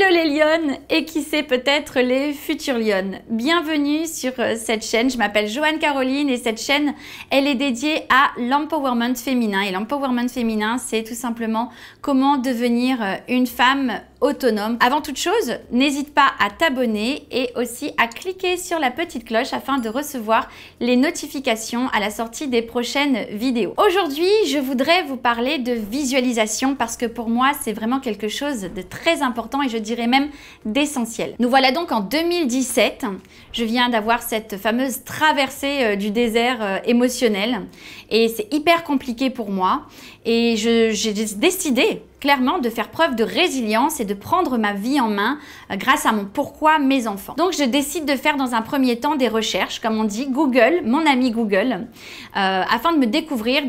Hello les lionnes et qui sait peut-être les futures lionnes. Bienvenue sur cette chaîne, je m'appelle Joanne Caroline et cette chaîne elle est dédiée à l'empowerment féminin. Et l'empowerment féminin c'est tout simplement comment devenir une femme autonome. Avant toute chose, n'hésite pas à t'abonner et aussi à cliquer sur la petite cloche afin de recevoir les notifications à la sortie des prochaines vidéos. Aujourd'hui, je voudrais vous parler de visualisation parce que pour moi, c'est vraiment quelque chose de très important et je dirais même d'essentiel. Nous voilà donc en 2017. Je viens d'avoir cette fameuse traversée du désert émotionnel et c'est hyper compliqué pour moi et j'ai décidé clairement de faire preuve de résilience et de prendre ma vie en main grâce à mon pourquoi mes enfants. Donc je décide de faire dans un premier temps des recherches, comme on dit, Google, mon ami Google, afin de me découvrir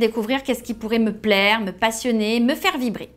qu'est-ce qui pourrait me plaire, me passionner, me faire vibrer.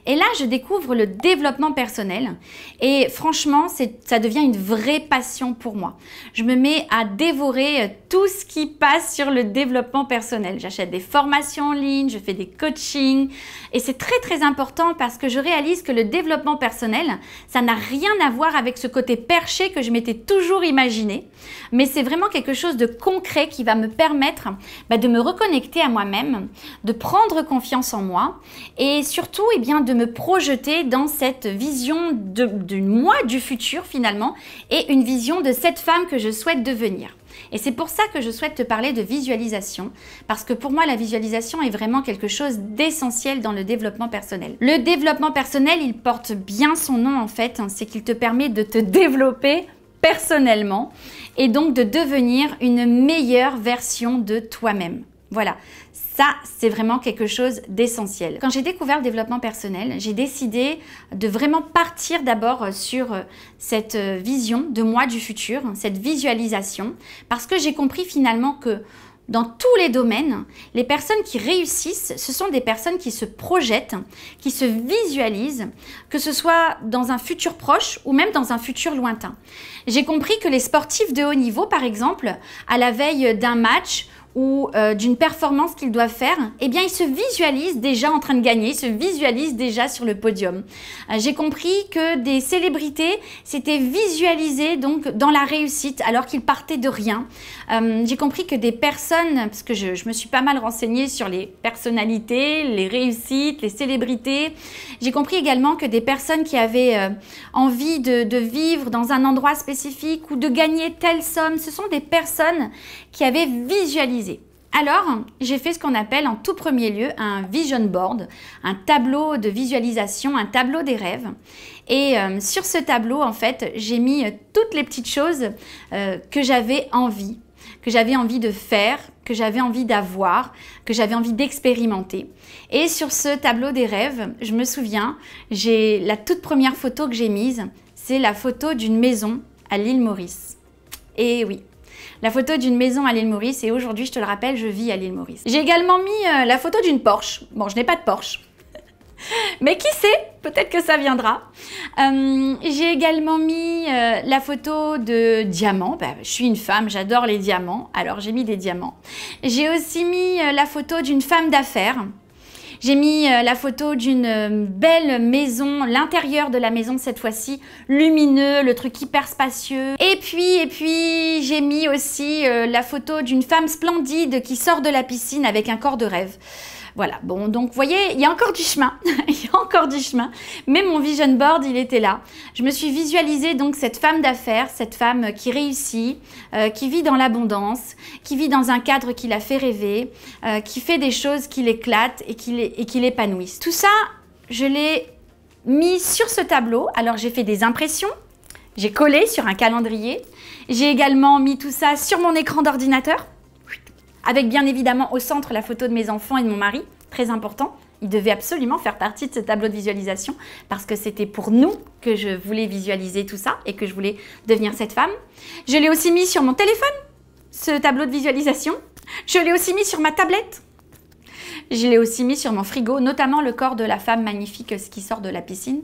Et là, je découvre le développement personnel et franchement, ça devient une vraie passion pour moi. Je me mets à dévorer tout ce qui passe sur le développement personnel. J'achète des formations en ligne, je fais des coachings et c'est très important parce que je réalise que le développement personnel, ça n'a rien à voir avec ce côté perché que je m'étais toujours imaginé, mais c'est vraiment quelque chose de concret qui va me permettre de me reconnecter à moi-même, de prendre confiance en moi et surtout, de me projeter dans cette vision de moi du futur finalement et une vision de cette femme que je souhaite devenir. Et c'est pour ça que je souhaite te parler de visualisation parce que pour moi la visualisation est vraiment quelque chose d'essentiel dans le développement personnel. Le développement personnel, il porte bien son nom en fait, c'est qu'il te permet de te développer personnellement et donc de devenir une meilleure version de toi-même. Voilà, ça c'est vraiment quelque chose d'essentiel. Quand j'ai découvert le développement personnel, j'ai décidé de vraiment partir d'abord sur cette vision de moi du futur, cette visualisation, parce que j'ai compris finalement que dans tous les domaines, les personnes qui réussissent, ce sont des personnes qui se projettent, qui se visualisent, que ce soit dans un futur proche ou même dans un futur lointain. J'ai compris que les sportifs de haut niveau, par exemple, à la veille d'un match, ou d'une performance qu'ils doivent faire, eh bien ils se visualisent déjà en train de gagner, ils se visualisent déjà sur le podium. J'ai compris que des célébrités s'étaient visualisées donc dans la réussite alors qu'ils partaient de rien. J'ai compris que des personnes, parce que je me suis pas mal renseignée sur les personnalités, les réussites, les célébrités, j'ai compris également que des personnes qui avaient envie de vivre dans un endroit spécifique ou de gagner telle somme, ce sont des personnes qui avaient visualisé. Alors, j'ai fait ce qu'on appelle en tout premier lieu un vision board, un tableau de visualisation, un tableau des rêves. Et sur ce tableau, en fait, j'ai mis toutes les petites choses que j'avais envie de faire, que j'avais envie d'avoir, que j'avais envie d'expérimenter. Et sur ce tableau des rêves, je me souviens, la toute première photo que j'ai mise, c'est la photo d'une maison à l'île Maurice. Et oui. La photo d'une maison à l'île Maurice et aujourd'hui, je te le rappelle, je vis à l'île Maurice. J'ai également mis la photo d'une Porsche. Bon, je n'ai pas de Porsche. Mais qui sait, peut-être que ça viendra. J'ai également mis la photo de diamants. Je suis une femme, j'adore les diamants, alors j'ai mis des diamants. J'ai aussi mis la photo d'une femme d'affaires. J'ai mis la photo d'une belle maison, l'intérieur de la maison cette fois-ci, lumineux, le truc hyper spacieux. Et puis j'ai mis aussi la photo d'une femme splendide qui sort de la piscine avec un corps de rêve. Voilà, bon, donc vous voyez, il y a encore du chemin, il y a encore du chemin, mais mon vision board, il était là. Je me suis visualisée donc cette femme d'affaires, cette femme qui réussit, qui vit dans l'abondance, qui vit dans un cadre qui la fait rêver, qui fait des choses qui l'éclatent et qui l'épanouissent. Tout ça, je l'ai mis sur ce tableau, alors j'ai fait des impressions, j'ai collé sur un calendrier, j'ai également mis tout ça sur mon écran d'ordinateur, avec bien évidemment au centre la photo de mes enfants et de mon mari, très important. Il devait absolument faire partie de ce tableau de visualisation parce que c'était pour nous que je voulais visualiser tout ça et que je voulais devenir cette femme. Je l'ai aussi mis sur mon téléphone, ce tableau de visualisation. Je l'ai aussi mis sur ma tablette. Je l'ai aussi mis sur mon frigo, notamment le corps de la femme magnifique qui sort de la piscine.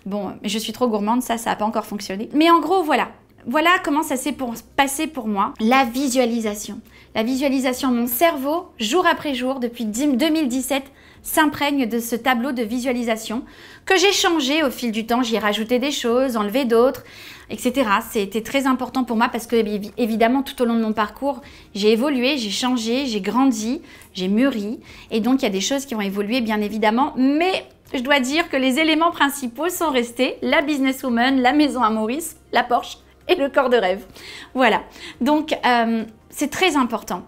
Bon, je suis trop gourmande, ça n'a pas encore fonctionné. Mais en gros, voilà. Voilà comment ça s'est passé pour moi, la visualisation. La visualisation, mon cerveau, jour après jour, depuis 2017, s'imprègne de ce tableau de visualisation que j'ai changé au fil du temps. J'y ai rajouté des choses, enlevé d'autres, etc. C'était très important pour moi parce que, évidemment, tout au long de mon parcours, j'ai évolué, j'ai changé, j'ai grandi, j'ai mûri. Et donc, il y a des choses qui ont évolué, bien évidemment. Mais je dois dire que les éléments principaux sont restés. La businesswoman, la maison à Maurice, la Porsche et le corps de rêve. Voilà. Donc, c'est très important.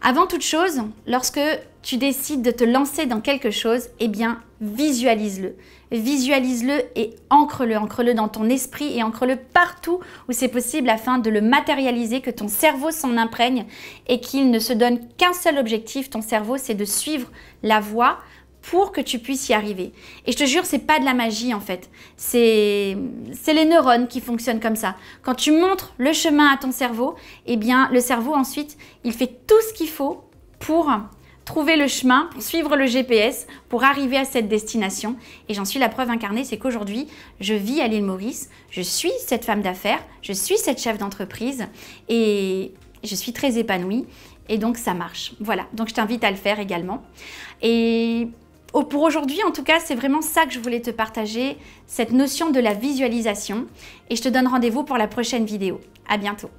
Avant toute chose, lorsque tu décides de te lancer dans quelque chose, eh bien, visualise-le. Visualise-le et ancre-le dans ton esprit et ancre-le partout où c'est possible afin de le matérialiser, que ton cerveau s'en imprègne et qu'il ne se donne qu'un seul objectif. Ton cerveau, c'est de suivre la voie pour que tu puisses y arriver. Et je te jure, c'est pas de la magie en fait. C'est les neurones qui fonctionnent comme ça. Quand tu montres le chemin à ton cerveau, eh bien le cerveau ensuite, il fait tout ce qu'il faut pour trouver le chemin, pour suivre le GPS, pour arriver à cette destination. Et j'en suis la preuve incarnée, c'est qu'aujourd'hui, je vis à l'île Maurice, je suis cette femme d'affaires, je suis cette chef d'entreprise et je suis très épanouie. Et donc ça marche. Voilà, donc je t'invite à le faire également. Et pour aujourd'hui, en tout cas, c'est vraiment ça que je voulais te partager, cette notion de la visualisation. Et je te donne rendez-vous pour la prochaine vidéo. À bientôt.